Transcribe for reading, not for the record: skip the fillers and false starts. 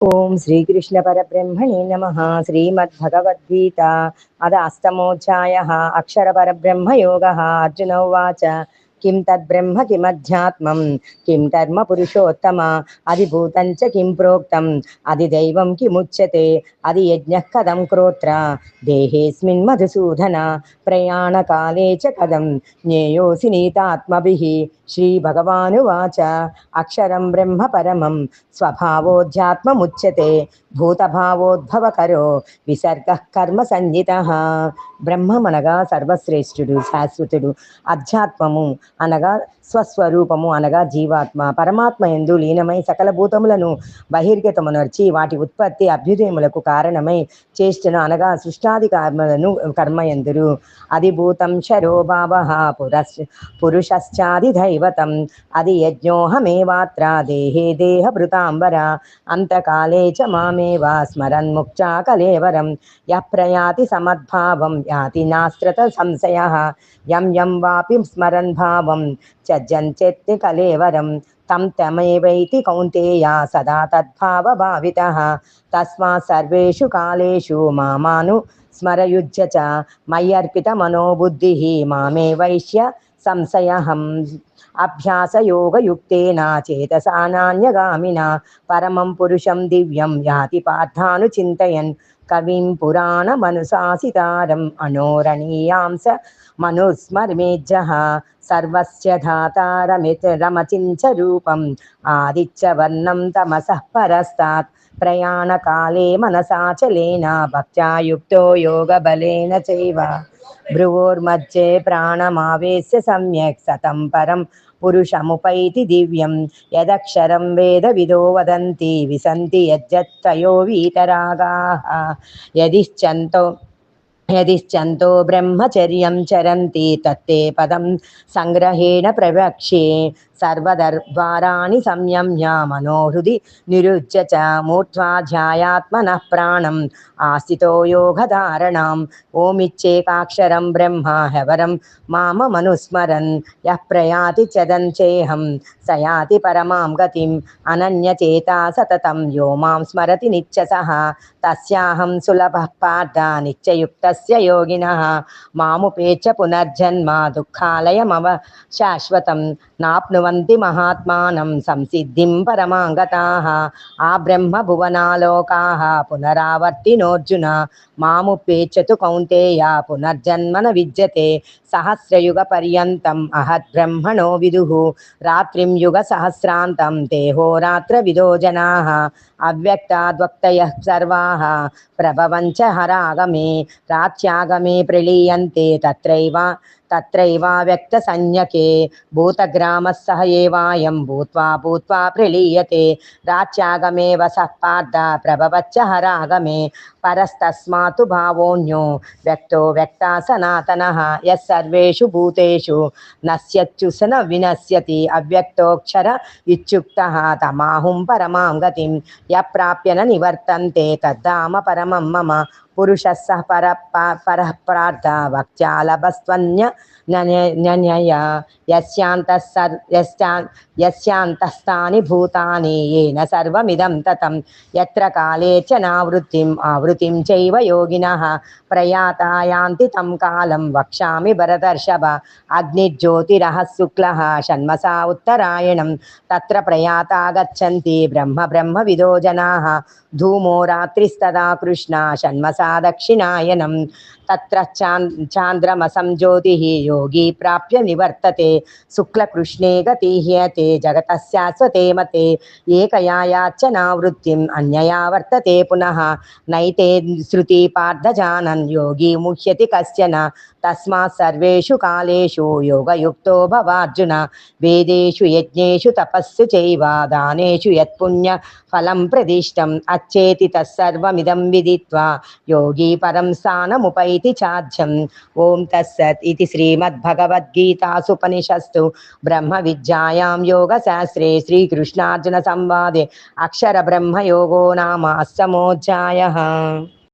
ओम श्रीकृष्ण परब्रह्मणे नमः। श्रीमद्भगवद्गीता अथ अष्टमोऽध्यायः। अक्षर परब्रह्म योगः। अर्जुन उवाच किं तद्ब्रह्म किमध्यात्मं किं कर्म पुरुषोत्तम अधिभूतं च किं प्रोक्तम् अधिदैवं किमुच्यते अधियज्ञः कथं क्रोत्र देहेऽस्मिन् मधुसूदन प्रयाणकाले च कथं ज्ञेयोऽसि नीतात्मभिः। श्रीभगवानुवाच अक्षरं ब्रह्म परमं स्वभावोऽध्यात्ममुच्यते భూతభావోద్భవకరో విసర్గ కర్మ సంహిత. బ్రహ్మం అనగా సర్వశ్రేష్ఠుడు శాశ్వతుడు, అధ్యాత్మము అనగా స్వస్వరూపము అనగా జీవాత్మ, పరమాత్మ యందు లీనమై సకల భూతములను బహిర్గతమునర్చి వాటి ఉత్పత్తి అభ్యుదయములకు కారణమై చేష్టను అనగా సృష్టాది కర్మయందురు. అధిభూతం శరోభావ పురుషశ్చాది దైవతం అది యజ్ఞోహమేవాత్ర దేహే దేహభృతాంబర అంతకాలే చ మామేవ స్మరన్ముక్త్యా కలేవరం యః ప్రయాతి సమద్భావం యాతి నాస్త్రత సంశయః యం యం వాపి స్మరన్ భావం త్యజంత్యేతి కలేవరం తం తమేవైతి కౌంతేయ సదా తద్భావ భావితః. తస్మాత్ సర్వేషు కాలేషు మామాను స్మరయుజ్య చ మయ్యర్పిత మనోబుద్ధిః మామే వైశ్య సంశయహం. అభ్యాసయోగయుక్తేన చేతసా నాన్యగామినా పరమం పురుషం దివ్యం యాతి పార్థానుచింతయన్ కవిం పురాణమనుశాసితారం అనోరణీయాంస మనుస్మర్మేజ్జః. సర్వస్య ధాతారమితరమచించ రూపం ఆదిత్యవర్ణం తమసః పరస్తాత్ ప్రయాణకాలే మనసాచలేన భక్త్యా యుక్తో యోగబలేన చైవ భ్రువోర్మధ్యే ప్రాణమావేశ్య సమ్యక్ సతం పరం పురుషముపైతి దివ్యం యదక్షరం వేద విదో వదంతి విసంతి యజ్జత్తయో వీతరాగాః. యదిశ్చంతో బ్రహ్మచర్యం చరంతి తత్తే పదం సంగ్రహేణ ప్రవక్ష్యే. సర్వద్వారాణి సంయమ్య మనోహృది నిరుజ్య చ మూర్ధ్వా ధ్యాయాత్మనః ప్రాణం ఆస్థితో యోగధారణాం. ఓమిచ్చేకాక్షరం బ్రహ్మ హ్యవరం మామనుస్మరన్ యః ప్రయాతి చదంచేహం స యాతి పరమాం గతిం అనన్యచేతా సతతం యో మాం స్మరతి నిత్యసః తస్యాహం సులభః పార్థ నిత్యయుక్తస్య యోగినః. మాముపేత్య పునర్జన్మ దుఃఖాలయమవ శాశ్వతం నాప్నువంతి మహాత్మానం సంసిద్ధిం పరమాంగతాః. ఆ బ్రహ్మ భువనాలోకాః పునరావర్తినోర్జున మాముపేత్యతు కౌంతేయ పునర్జన్మన విద్యతే. సహస్రయుగ పర్యంతం అహద్బ్రహ్మణో విదుః రాత్రిం యుగ సహస్రాంతం దేహోరాత్ర విదో జనాః. అవ్యక్తాద్వక్తయః సర్వాః ప్రభవంచ హరాగమే రాత్యాగమే ప్రలీయంతే తత్రైవావ్యక్త సంజ్ఞకే. భూతగ్రామः సహ ఏవాయం భూత్వా భూత్వా ప్రలీయతే రాత్యాగమే వసః పార్థ ప్రభవచ్చ హరాగమే. పరస్తస్మాతు భావోऽన్యో వ్యక్తో వ్యక్తా సనాతనః యః సర్వేషు భూతేషు నశ్యత్యు స న వినశ్యతి అవ్యక్తోక్షర ఇత్యుక్తః తమాహుం పరమాం గతిం యః ప్రాప్య న నివర్తంతే తద్ధామ పరమం మమ. పురుషः సః పరః పార్థ వక్త్యాలభస్త్వన్యన్యయ యస్యాంతస్థాని భూతాని येन సర్వమిదం తతం. యత్ర కాలే చ నావృత్తిం ఆవృత్తిం చైవ యోగినః ప్రయాతా యాంతి తం కాలం వక్ష్యామి భరతర్షభ. అగ్నిజ్యోతిరః శుక్లః షణ్మసా ఉత్తరాయణం తత్ర ప్రయాతా గచ్చంతి బ్రహ్మ విదో జనాః. ధూమో రాత్రిస్తదా కృష్ణ షణ్మసా దక్షిణాయనం తత్ర చాంద్రమసం జ్యోతిః యోగి ప్రాప్య నివర్తతే. శుక్లకృష్ణే గతిహ్యతే జగతః శాశ్వతే మతే ఏకయా యాచ్చ నావృత్తిం అన్యయా వర్తతే పునః. నైతే శృతి పార్థ జానన్ యోగి ముహ్యతి కశ్చన. తస్మాత్ సర్వేషు కాలేషు యోగయుక్తో భవార్జున. వేదేషు యజ్ఞేషు తపస్సు చైవ దానేషు యత్పుణ్య ఫలం ప్రదిష్టం అచ్చేతి తత్సర్వమిదం విదిత్వా యోగి పరం స్థానముపైతి చాధ్యం. ఓం తత్సత్ ఇది శ్రీమద్భగవద్గీతాసుపనిషత్సు బ్రహ్మ విద్యాయాం యోగశాస్త్రే శ్రీకృష్ణార్జున సంవాదే అక్షర బ్రహ్మయోగో నామ అష్టమోऽధ్యాయః.